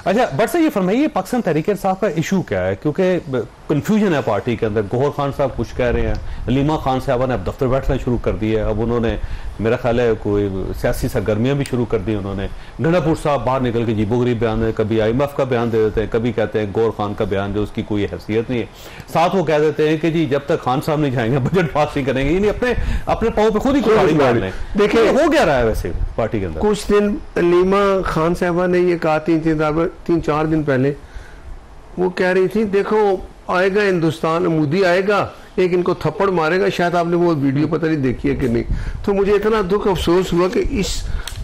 अच्छा but sir ये फरमाइए पाकिस्तान तहरीक इंसाफ का इशू क्या है, क्योंकि कंफ्यूजन है पार्टी के अंदर। गौहर खान साहब कुछ कह रहे हैं, हलीमा खान साहबा ने अब दफ्तर बैठना शुरू कर दिया है, अब उन्होंने मेरा ख्याल है कोई सियासी सरगर्मियां भी शुरू कर दी उन्होंने। गंडापुर साहब बाहर निकल के जीबोगरीब बयान दे, कभी IMF का बयान दे देते हैं, कभी कहते हैं गौहर खान का बयान जो उसकी कोई हैसियत नहीं है। साथ वो कह देते हैं कि जी जब तक खान साहब नहीं जाएंगे बजट पास नहीं करेंगे, यानी अपने पाँव पे खुद ही कुल्हाड़ी मार लें। देखिए हो क्या रहा है वैसे पार्टी के अंदर। कुछ दिन हलीमा खान साहबा ने ये कहा 3-4 दिन पहले, वो कह रही थी देखो आएगा हिंदुस्तान, मोदी आएगा एक इनको थप्पड़ मारेगा। शायद आपने वो वीडियो पता नहीं देखी है कि नहीं। तो मुझे इतना दुख अफसोस हुआ कि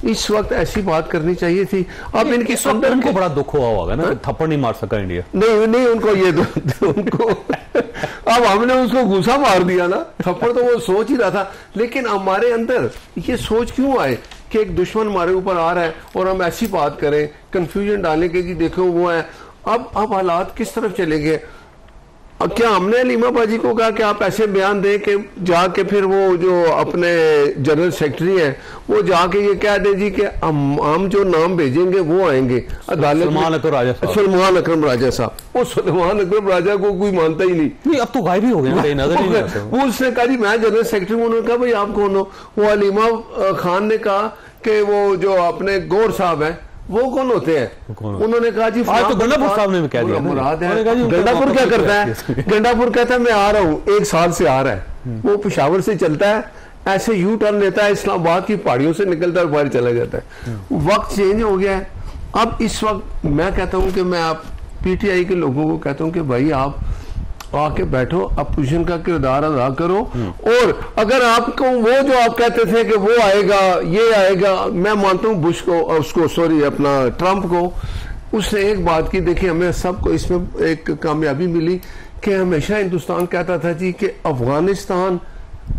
इस वक्त ऐसी बात करनी चाहिए थी। अब इनकी अंदर उनको बड़ा दुख हुआ होगा ना, थप्पड़ नहीं मार सका इंडिया। नहीं उनको ये उनको अब हमने उसको गुस्सा मार दिया ना, थप्पड़ तो वो सोच ही रहा था। लेकिन हमारे अंदर ये सोच क्यों आए कि एक दुश्मन हमारे ऊपर आ रहा है और हम ऐसी बात करें, कंफ्यूजन डालें कि देखो वो है। अब हालात किस तरफ चलेंगे। क्या हमने हलीमा बाजी को कहा कि आप ऐसे बयान दें कि जाके फिर वो जो अपने जनरल सेक्रेटरी हैं वो जाके ये कह दे जी कि हम जो नाम भेजेंगे वो आएंगे अदालत। सलमान अकरम राजा साहब, वो सलमान अकरम राजा को कोई मानता ही नहीं। अब तो गायब ही हो गए, नजर नहीं आते। वो उसने कहा जी मैं जनरल सेक्रेटरी। उन्होंने कहा भाई आप कौन हो। वो हलीमा खान ने कहा कि वो जो अपने गौर साहब है वो कौन होते हैं। उन्होंने कहा जी तो गंडापुर साहब ने भी कह दिया मुराद है। गंडापुर क्या करता है, गंडापुर कहता है मैं आ रहा हूँ, 1 साल से आ रहा है। वो पेशावर से चलता है, ऐसे यू टर्न लेता है, इस्लामाबाद की पहाड़ियों से निकलता है और बाहर चला जाता है। वक्त चेंज हो गया है। अब इस वक्त मैं कहता हूँ कि मैं आप PTI के लोगों को कहता हूँ कि भाई आप आके बैठो, अपोजिशन का किरदार अदा करो। और अगर आपको वो जो आप कहते थे कि वो आएगा ये आएगा, मैं मानता हूँ बुश को, उसको सॉरी अपना ट्रंप को, उसने एक बात की। देखिए हमें सबको इसमें एक कामयाबी मिली कि हमेशा हिंदुस्तान कहता था जी कि अफगानिस्तान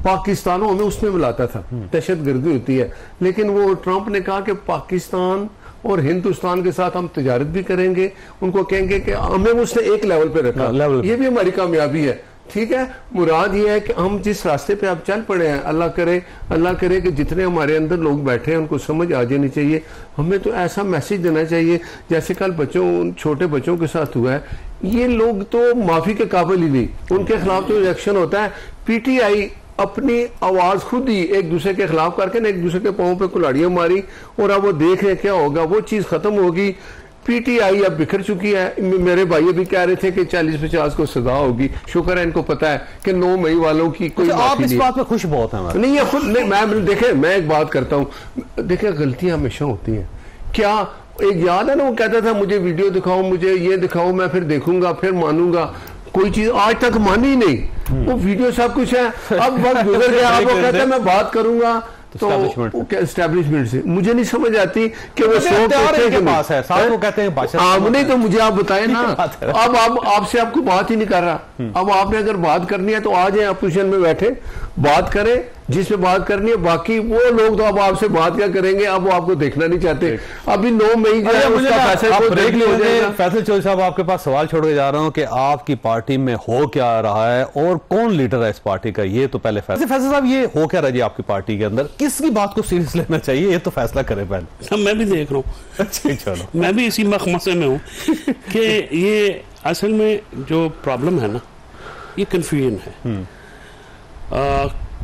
पाकिस्तान हमें उसमें मिलाता था, दहशतगर्दी होती है। लेकिन वो ट्रंप ने कहा कि पाकिस्तान और हिंदुस्तान के साथ हम तिजारत भी करेंगे, उनको कहेंगे कि हमें उसने एक लेवल पे रखा। ये भी हमारी कामयाबी है। ठीक है, मुराद ये है कि हम जिस रास्ते पे आप चल पड़े हैं, अल्लाह करे कि जितने हमारे अंदर लोग बैठे हैं उनको समझ आ जानी चाहिए। हमें तो ऐसा मैसेज देना चाहिए जैसे कल छोटे बच्चों के साथ हुआ है। ये लोग तो माफी के काबिल ही नहीं, उनके खिलाफ तो रिएक्शन होता है। PTI अपनी आवाज खुद ही एक दूसरे के खिलाफ करके ना एक दूसरे के पांव पे कुल्हाड़ियां मारी, और अब वो देख रहे क्या होगा। वो चीज खत्म होगी। PTI अब बिखर चुकी है। मेरे भाई अभी कह रहे थे कि 40-50 को सजा होगी। शुक्र है इनको पता है कि 9 मई वालों की कोई आप इस बात में खुश बहुत है। नहीं ये खुद नहीं, मैं एक बात करता हूँ। देखे गलतियां हमेशा होती हैं। क्या एक याद है ना, वो कहता था मुझे वीडियो दिखाओ, मुझे ये दिखाओ, मैं फिर देखूंगा, फिर मानूंगा। कोई चीज आज तक मानी नहीं। वो वीडियो सब कुछ है। अब वक्त गुजर गया, अब वो कहता है मैं बात करूंगा तो एस्टैब्लिशमेंट से। मुझे नहीं समझ आती कि वो के पास है, साथ वो कहते हैं भाषा नहीं। तो मुझे आप बताएं ना, अब आपसे आपको बात ही नहीं कर रहा। अब आपने अगर बात करनी है तो आ जाए अपोजिशन में बैठे, बात करें जिसपे बात करनी है। बाकी वो लोग तो अब आपसे बात क्या करेंगे, अब वो आपको देखना नहीं चाहते। अभी 9 मई जो है उसका फैसल चौधरी साहब आपके पास सवाल छोड़ के जा रहा हूं कि आपकी पार्टी में हो क्या रहा है और कौन लीडर है इस पार्टी का, ये तो पहले फैसल साहब ये हो क्या रहा है जी आपकी पार्टी के अंदर, किसकी बात को सीरियस लेना चाहिए, ये तो फैसला करें पहले। मैं भी देख रहा हूँ। अच्छा चलो, मैं भी इसी मखमसे में हूँ कि ये असल में जो प्रॉब्लम है ना, ये कंफ्यूजन है,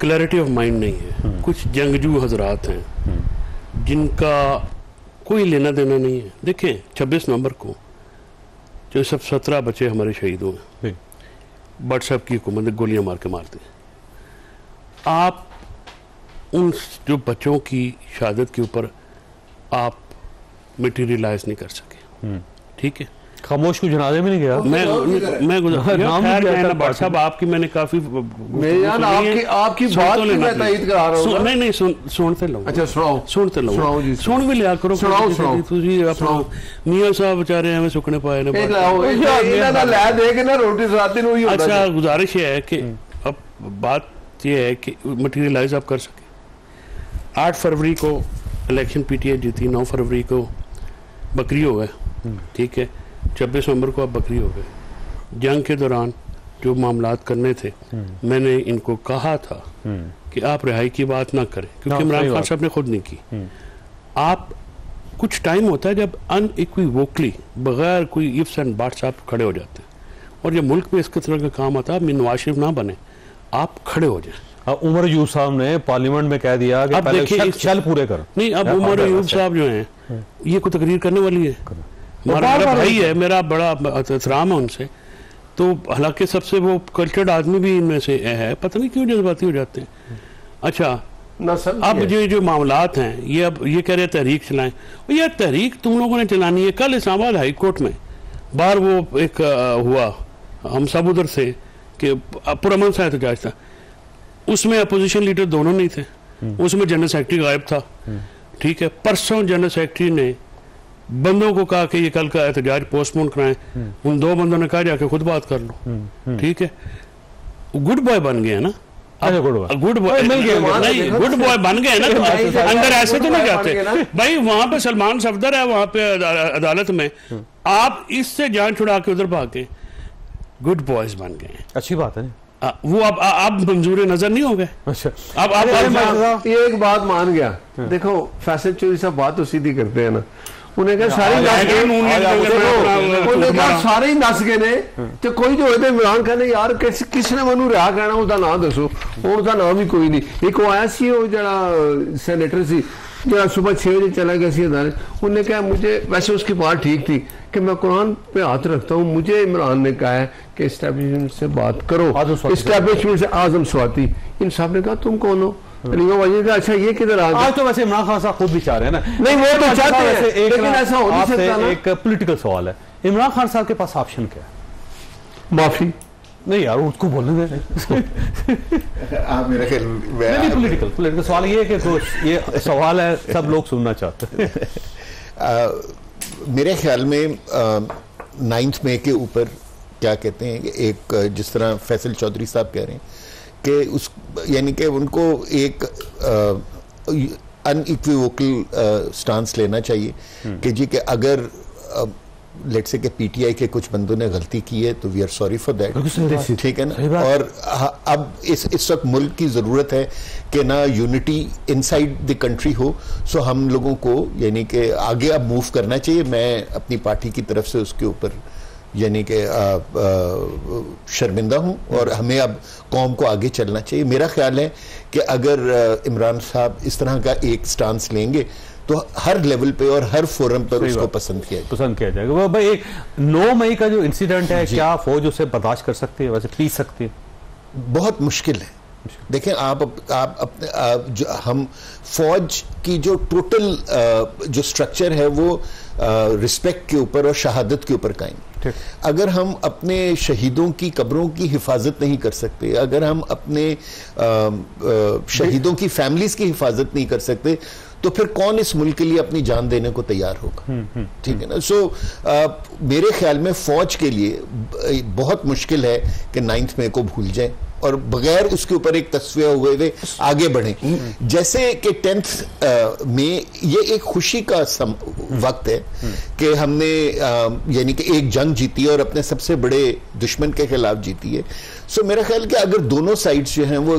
क्लैरिटी ऑफ माइंड नहीं है। कुछ जंगजू हजरात हैं जिनका कोई लेना देना नहीं है। देखें 26 नवंबर को जो सब 17 बच्चे हमारे शहीद हुए, व्हाट्सएप की हुकूमत ने गोलियां मार के मार दी। आप उन जो बच्चों की शहादत के ऊपर आप मटीरियलाइज नहीं कर सके। ठीक है, खामोश को जनाजे में नहीं गया। मैं व्हाट्सएप आपकी मैंने काफी आपकी बात मैं तायद करा रहा हूं। नहीं सुनते लो। अच्छा सुनते लो, सुन भी लिया करो। मियां साहब बेचारे हमें सुखने पाए ना। अच्छा गुजारिश है कि अब बात यह है कि मटीरियलाइज आप कर सके। 8 फरवरी को इलेक्शन PTI जीती, 9 फरवरी को बकरी हो गए। ठीक है, 26 नवंबर को आप बकरी हो गए। जंग के दौरान जो मामलात करने थे, मैंने इनको कहा था कि आप रिहाई की बात ना करें, क्योंकि इमरान खान साहब ने खुद नहीं की। आप कुछ टाइम होता है जब अनइक्विवोकली बगैर कोई इफ्स एंड बट्स आप खड़े हो जाते हैं, और जब मुल्क में इसके तरह का काम आता है, नवाज शरीफ ना बने, आप खड़े हो जाए। उमर यूब साहब ने पार्लियामेंट में कह दिया कि पहले शल पूरे करो। नहीं, अब उमर यूब साहब जो हैं ये कोई तकरीर करने वाली है? मेरा भाई है, मेरा बड़ा एहतराम है उनसे, तो हालांकि सबसे वो कल्चर्ड आदमी भी इनमें से है, पता नहीं क्यों जज्बाती हो जाते हैं। अच्छा, अब जो मामलात हैं, ये अब ये कह रहे तहरीक चलाएं, यार तहरीक तुम लोगों ने चलानी है। कल इस्लामाबाद हाई कोर्ट में बाहर वो एक हुआ, हम सब उधर से कि पुरअमन सा एहतजाज था, उसमें अपोजिशन लीडर दोनों नहीं थे, उसमें जनरल सेक्रेटरी गायब था। ठीक है, परसों जनरल सेक्रेटरी ने बंदों को कहा कि ये कल का एहतजाज पोस्टपोन कराएं, उन 2 बंदों ने कहा जाके खुद बात कर लो। ठीक है, गुड बॉय बन गए ना, गुड बॉय मिल गया, गुड बॉय बन गए ना, तो अंदर ऐसे तो नहीं जाते भाई। वहां पे सलमान सफदर है, वहां पे अदालत में, आप इससे जान छुड़ा के उधर भाग गए, गुड बॉयज बन गए। अच्छी बात है, वो अब मंजूर नजर नहीं हो गए। अच्छा, अब ये एक बात मान गया। देखो फैसल चौधरी साहब बात तो सीधी करते हैं ना, उन्हें कहा सारे सारे ही नस गए ने, तो कोई जो होते इमरान खान ने यार किसने मनु रहा कहना, उसका नाम दसो, उसका नाम ही कोई नहीं। एक आया सी वो जरा सेनेटर सी जरा सुबह 6 बजे चला गया सी अदालत, उन्होंने कहा मुझे, वैसे उसकी बात ठीक थी कि मैं कुरान पे हाथ रखता हूँ, मुझे इमरान ने कहा है कि एस्टेब्लिशमेंट से बात करो, एस्टेब्लिशमेंट से आजम स्वाति। इन साहब ने कहा तुम कौन हो? अच्छा ये किधर आ गया? आज तो वैसे इमरान खान साहब खुद भी चाह रहे हैं ना, नहीं वो तो चाहते हैं, लेकिन ऐसा हो नहीं सकता ना। एक पॉलिटिकल सवाल है, इमरान खान साहब के पास ऑप्शन क्या है? माफी नहीं यार, उसको बोलने दे। मेरा ख्याल पॉलिटिकल सवाल ये है कि ये सवाल है, सब लोग सुनना चाहते हैं। मेरे ख्याल में 9 मई के ऊपर क्या कहते हैं, एक जिस तरह फैसल चौधरी साहब कह रहे हैं कि उस यानी कि उनको एक अनइक्विवोकल स्टांस लेना चाहिए कि जी कि अगर लेट्स से कि पीटीआई के कुछ बंदों ने गलती की है तो we are sorry for that, ठीक है ना। और अब इस वक्त मुल्क की ज़रूरत है कि ना यूनिटी इनसाइड द कंट्री हो, सो हम लोगों को यानी कि आगे अब मूव करना चाहिए। मैं अपनी पार्टी की तरफ से उसके ऊपर यानी कि शर्मिंदा हूं, और हमें अब कौम को आगे चलना चाहिए। मेरा ख्याल है कि अगर इमरान साहब इस तरह का एक स्टांस लेंगे तो हर लेवल पे और हर फोरम पर उसको पसंद किया जाएगा। भाई एक 9 मई का जो इंसिडेंट है, क्या फौज उसे बर्दाश्त कर सकती है, वैसे पी सकती है? बहुत मुश्किल है। देखें आप जो हम फौज की जो टोटल जो स्ट्रक्चर है वो रिस्पेक्ट के ऊपर और शहादत के ऊपर कायम। अगर हम अपने शहीदों की कब्रों की हिफाजत नहीं कर सकते, अगर हम अपने शहीदों की फैमिलीज की हिफाजत नहीं कर सकते, तो फिर कौन इस मुल्क के लिए अपनी जान देने को तैयार होगा? ठीक है ना। सो मेरे ख्याल में फौज के लिए बहुत मुश्किल है कि 9 मई को भूल जाए और बगैर उसके ऊपर एक तस्वीर हुए आगे बढ़े। जैसे कि 10 मई ये एक खुशी का वक्त है कि हमने यानी कि एक जंग जीती है और अपने सबसे बड़े दुश्मन के खिलाफ जीती है। सो मेरा ख्याल कि अगर दोनों साइड्स जो हैं वो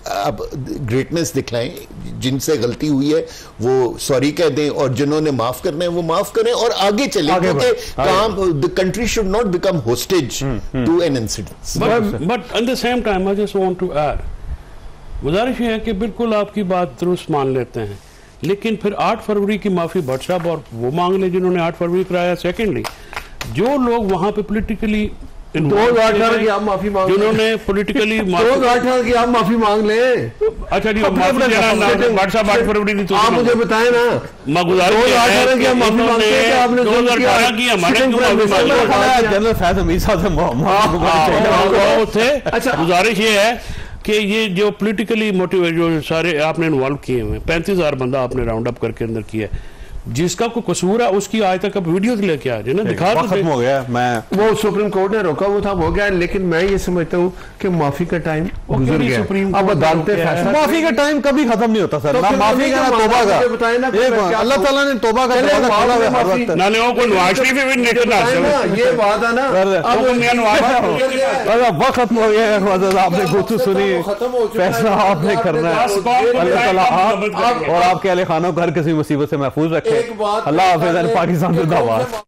अब ग्रेटनेस दिखलाएं, जिनसे गलती हुई है वो सॉरी कह दें और जिन्होंने माफ करना है वो माफ करें और आगे चलें, क्योंकि काम the country should not become hostage to an incident. But at the same time I just want to add, गुजारिश है कि बिल्कुल आपकी बात दुरुस्त मान लेते हैं, लेकिन फिर 8 फरवरी की माफी भट्ट साहब और वो मांग ले जिन्होंने 8 फरवरी कराया। सेकेंडली, जो लोग वहां पे पोलिटिकली 2018 की आप माफी मांग, जिन्होंने पोलिटिकली 2018 की आप माफी मांग ले। अच्छा जी, भट्ट साहब 8 फरवरी नहीं, आप मुझे बताएं ना, मैं गुजारिश 2018 की आप माफी मांगते हैं, आपने 2018 की हमारे जनरल फैज हमीद साहब थे। अच्छा, गुजारिश ये है कि ये जो पोलिटिकली मोटिवेट जो सारे आपने इन्वॉल्व किए हुए 35,000 बंदा आपने राउंड अप करके अंदर किया है, जिसका कोई कसूर है उसकी आज तक अब वीडियो लेके आ जाए ना, दिखा दो। खत्म हो गया, मैं वो सुप्रीम कोर्ट ने रोका, वो था हो गया, लेकिन मैं ये समझता हूँ कि माफी का टाइम गुजर गया। अब अदालतें फैसला, माफी का टाइम कभी खत्म नहीं होता सर, ना माफी का ना तौबा का। अल्लाह ताला ने तौबा का दरवाजा खोला है हर वक्त। ना ले वो कोई नवाज शरीफ भी निकल ना, ये बात है ना। अब वक्त खत्म हो गया, आपने गुफ्तगू सुनी, फैसला आपने करना है। अल्लाह ताला आप और आपके अहले खानों को हर किसी मुसीबत से महफूज रखे। एक बात अल्लाह हाफिज़, पाकिस्तान जिंदाबाद।